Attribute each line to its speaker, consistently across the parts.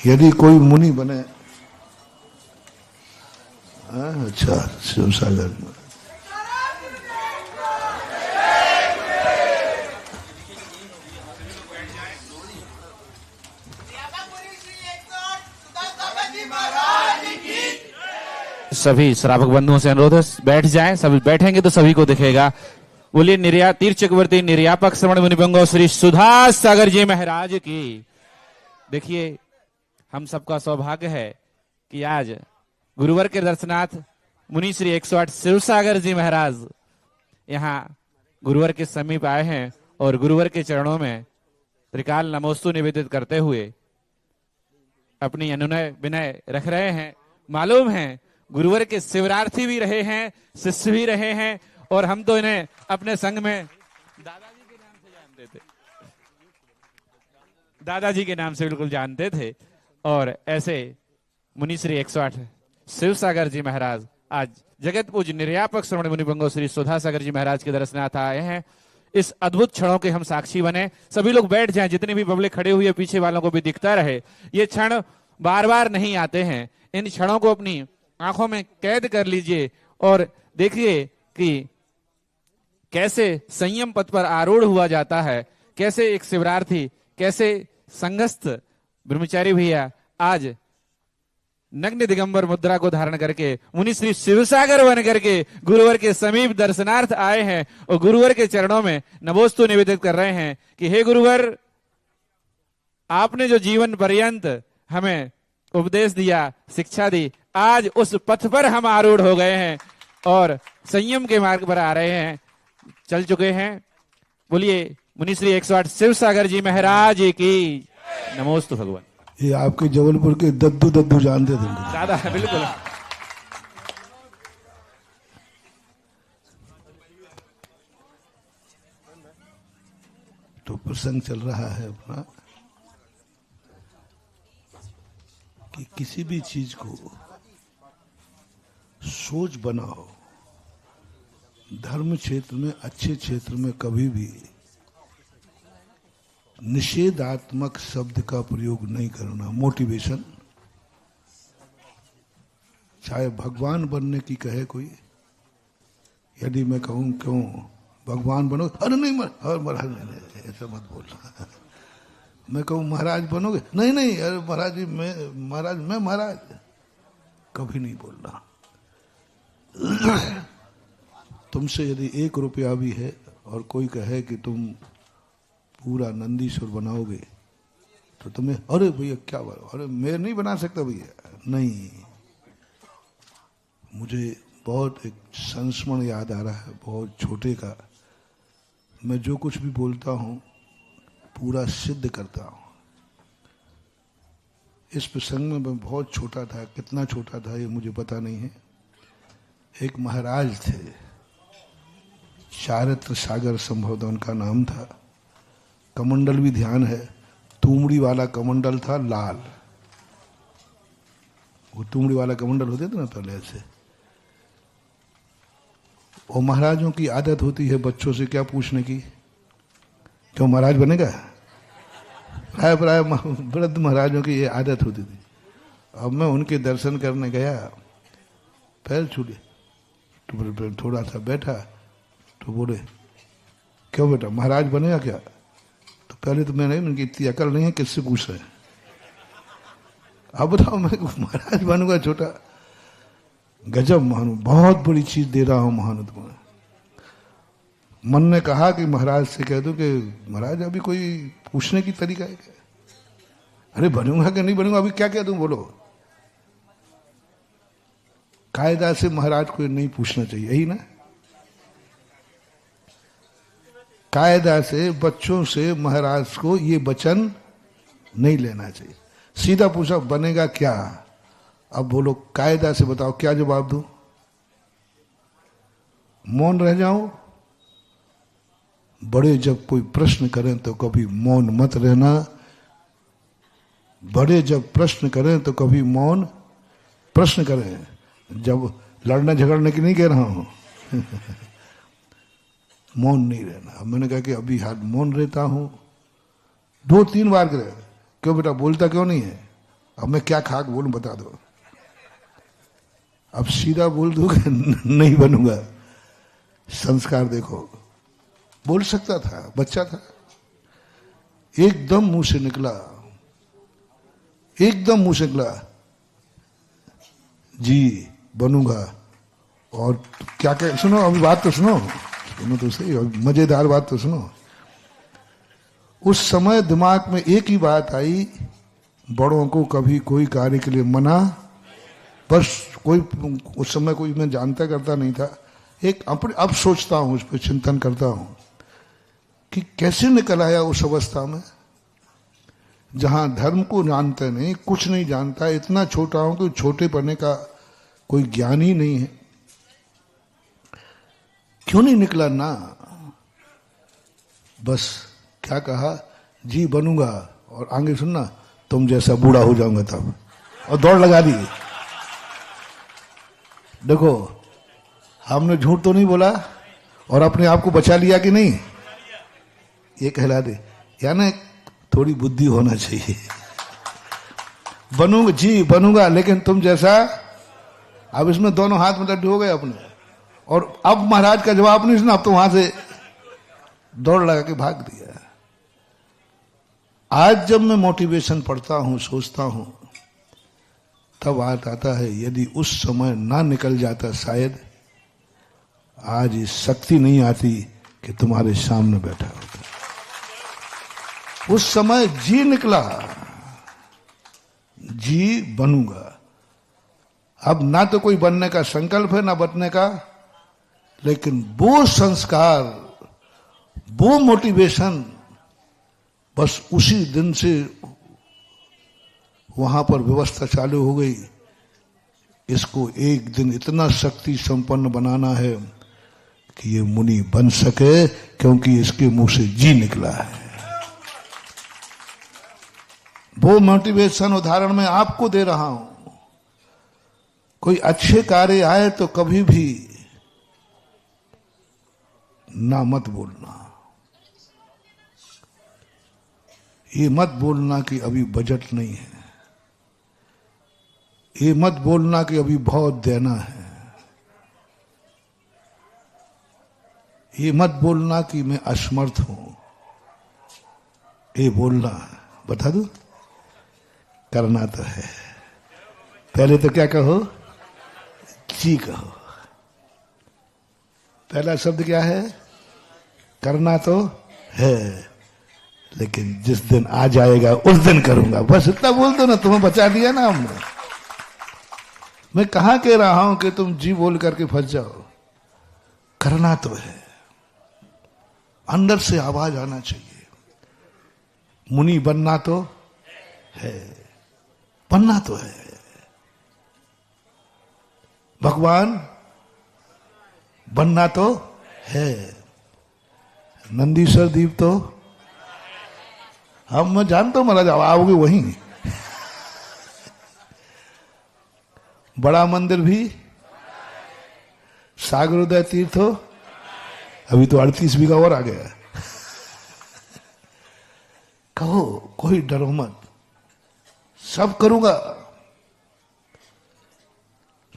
Speaker 1: यदि कोई मुनि बने, अच्छा शिव सागर में
Speaker 2: सभी श्रावक बंधुओं से अनुरोध है बैठ जाएं, सभी बैठेंगे तो सभी को दिखेगा। बोलिए निर्या तीर्थ चक्रवर्ती निर्यापक श्रवण मुनिभंगो श्री सुधा सागर जी महाराज की। देखिए हम सबका सौभाग्य है कि आज गुरुवर के दर्शनार्थ मुनि श्री 108 शिव सागर जी महाराज यहाँ गुरुवर के समीप आए हैं और गुरुवर के चरणों में त्रिकाल नमोस्तु निवेदित करते हुए अपनी अनुनय विनय रख रहे हैं। मालूम है गुरुवर के शिवरार्थी भी रहे हैं, शिष्य भी रहे हैं, और हम तो इन्हें अपने संग में दादाजी के नाम से जानते थे, दादाजी के नाम से बिल्कुल जानते थे। और ऐसे मुनि श्री 108 शिव सागर जी महाराज आज जगत पूज्य निर्यापक श्रवण मुनिभंगो श्री सुधा सागर जी महाराज के दर्शनार्थ आए हैं। इस अद्भुत क्षणों के हम साक्षी बने। सभी लोग बैठ जाएं, जितने भी पब्लिक खड़े हुए पीछे वालों को भी दिखता रहे। ये क्षण बार बार नहीं आते हैं, इन क्षणों को अपनी आंखों में कैद कर लीजिए और देखिए कि कैसे संयम पथ पर आरूढ़ हुआ जाता है, कैसे एक शिवरार्थी, कैसे संघस्थ ब्रह्मचारी भैया आज नग्न दिगंबर मुद्रा को धारण करके मुनि श्री शिवसागर बन करके गुरुवर के समीप दर्शनार्थ आए हैं और गुरुवर के चरणों में नमोस्तु निवेदित कर रहे हैं कि हे गुरुवर, आपने जो जीवन पर्यंत हमें उपदेश दिया, शिक्षा दी, आज उस पथ पर हम आरूढ़ हो गए हैं और संयम के मार्ग पर आ रहे हैं, चल चुके हैं। बोलिए मुनि श्री 108 शिव सागर जी महाराज की नमोस्तु भगवान।
Speaker 1: ये आपके जबलपुर के दद्दू दद्दू जानते थे
Speaker 2: दादा बिल्कुल।
Speaker 1: तो प्रसंग चल रहा है अपना कि किसी भी चीज को सोच बनाओ, धर्म क्षेत्र में, अच्छे क्षेत्र में कभी भी निषेधात्मक शब्द का प्रयोग नहीं करना। मोटिवेशन, चाहे भगवान बनने की कहे कोई, यदि मैं कहूं क्यों भगवान बनो, अरे नहीं महाराज नहीं, ऐसा मत बोलना। मैं कहूं महाराज बनोगे, नहीं नहीं, अरे महाराज जी मैं महाराज, कभी नहीं बोलना। तुमसे यदि 1 रुपया भी है और कोई कहे कि तुम पूरा नंदीश्वर बनाओगे तो तुम्हें, अरे भैया क्या बोलो, अरे मैं नहीं बना सकता भैया, नहीं। मुझे बहुत एक संस्मरण याद आ रहा है, बहुत छोटे का। मैं जो कुछ भी बोलता हूँ पूरा सिद्ध करता हूँ। इस प्रसंग में मैं बहुत छोटा था, कितना छोटा था ये मुझे पता नहीं है। एक महाराज थे, चारित्र सागर संभवतः उनका नाम था। कमंडल भी ध्यान है, तुमड़ी वाला कमंडल था, लाल। वो तुमड़ी वाला कमंडल होते थे ना पहले ऐसे। और महाराजों की आदत होती है बच्चों से क्या पूछने की, क्यों महाराज बनेगा? प्राय प्राय वृद्ध महाराजों की ये आदत होती थी। अब मैं उनके दर्शन करने गया, पैर छू लिए, तो थोड़ा सा बैठा तो बोले, क्यों बेटा महाराज बनेगा क्या? तो पहले तो मैंने, उनकी इतनी अकल नहीं है, किससे पूछ रहे हैं? अब बताओ मैं महाराज बनूंगा? छोटा, गजब महानु, बहुत बड़ी चीज दे रहा हूं महानु तुम्हें। मन ने कहा कि महाराज से कह दो कि महाराज अभी कोई पूछने की तरीका है क्या? अरे बनूंगा कि नहीं बनूंगा, अभी क्या कह दूं बोलो। कायदा से महाराज को नहीं पूछना चाहिए, यही ना? कायदा से बच्चों से महाराज को ये वचन नहीं लेना चाहिए। सीधा पूछा बनेगा क्या? अब बोलो कायदा से बताओ क्या जवाब दूं? मौन रह जाऊं? बड़े जब कोई प्रश्न करें तो कभी मौन मत रहना। बड़े जब प्रश्न करें तो कभी मौन प्रश्न करें। जब लड़ने झगड़ने की नहीं कह रहा हूं मौन नहीं रहना। अब मैंने कहा कि अभी हाथ मौन रहता हूं। 2-3 बार करे, क्यों बेटा बोलता क्यों नहीं है? अब मैं क्या खाक बोलूं बता दो। अब सीधा बोल दूंगा नहीं बनूंगा। संस्कार देखो, बोल सकता था, बच्चा था, एकदम मुंह से निकला, एकदम मुंह से निकला, जी बनूंगा। और क्या क्या सुनो, अभी बात तो सुनो, सुनो तो सही, और मजेदार बात तो सुनो। उस समय दिमाग में एक ही बात आई, बड़ों को कभी कोई कार्य के लिए मना, बस कोई उस समय कोई मैं जानता करता नहीं था। एक अपने अब सोचता हूं, उस पर चिंतन करता हूं कि कैसे निकल आया उस अवस्था में जहां धर्म को जानते नहीं, कुछ नहीं जानता, इतना छोटा हूं कि छोटे पने का कोई ज्ञान ही नहीं है। क्यों नहीं निकला ना? बस क्या कहा, जी बनूंगा, और आगे सुनना, तुम जैसा बूढ़ा हो जाऊंगा तब, और दौड़ लगा दी। देखो, हमने झूठ तो नहीं बोला और अपने आप को बचा लिया कि नहीं, ये कहला दे। यानी थोड़ी बुद्धि होना चाहिए। बनूंगा, जी बनूंगा, लेकिन तुम जैसा। अब इसमें दोनों हाथ में लड्डू हो गए अपने, और अब महाराज का जवाब नहीं सुना, अब तो वहां से दौड़ लगा के भाग दिया। आज जब मैं मोटिवेशन पढ़ता हूं, सोचता हूं, तब बात आता है, यदि उस समय ना निकल जाता शायद आज ये शक्ति नहीं आती कि तुम्हारे सामने बैठा होता। उस समय जी निकला, जी बनूंगा। अब ना तो कोई बनने का संकल्प है, ना बनने का, लेकिन वो संस्कार, वो मोटिवेशन, बस उसी दिन से वहां पर व्यवस्था चालू हो गई। इसको एक दिन इतना शक्ति संपन्न बनाना है कि ये मुनि बन सके, क्योंकि इसके मुंह से जी निकला है। वो मोटिवेशन उदाहरण मैं आपको दे रहा हूं। कोई अच्छे कार्य आए तो कभी भी ना मत बोलना, ये मत बोलना कि अभी बजट नहीं है, ये मत बोलना कि अभी बहुत देना है, ये मत बोलना कि मैं असमर्थ हूं। ये बोलना, बता दो, करना तो है। पहले तो क्या कहो, जी कहो। पहला शब्द क्या है, करना तो है, लेकिन जिस दिन आ जाएगा उस दिन करूंगा। बस इतना बोल दो ना, तुम्हें बचा दिया ना हमने। मैं कहां कह रहा हूं कि तुम जी बोल करके फंस जाओ। करना तो है, अंदर से आवाज आना चाहिए। मुनि बनना तो है, बनना तो है। भगवान बनना तो है। नंदीश्वर दीप तो हम, मैं जानता हूं महाराज आओगे वहीं। बड़ा मंदिर भी, सागरोदय तीर्थ हो, अभी तो 38 बीघा और आ गया। कहो, कोई डरो मत, सब करूंगा।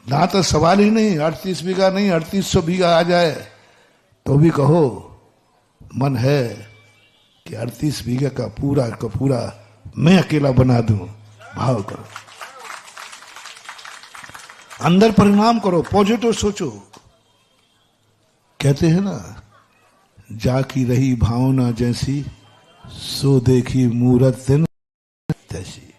Speaker 1: ना तो सवाल ही नहीं, 38 बीघा नहीं, 3800 बीघा आ जाए तो भी कहो, मन है कि 38 बीघा का पूरा मैं अकेला बना दूं। भाव करो, अंदर परिणाम करो, पॉजिटिव सोचो। कहते हैं ना, जाकी रही भावना जैसी, सो देखी मूरत दिन तैसी।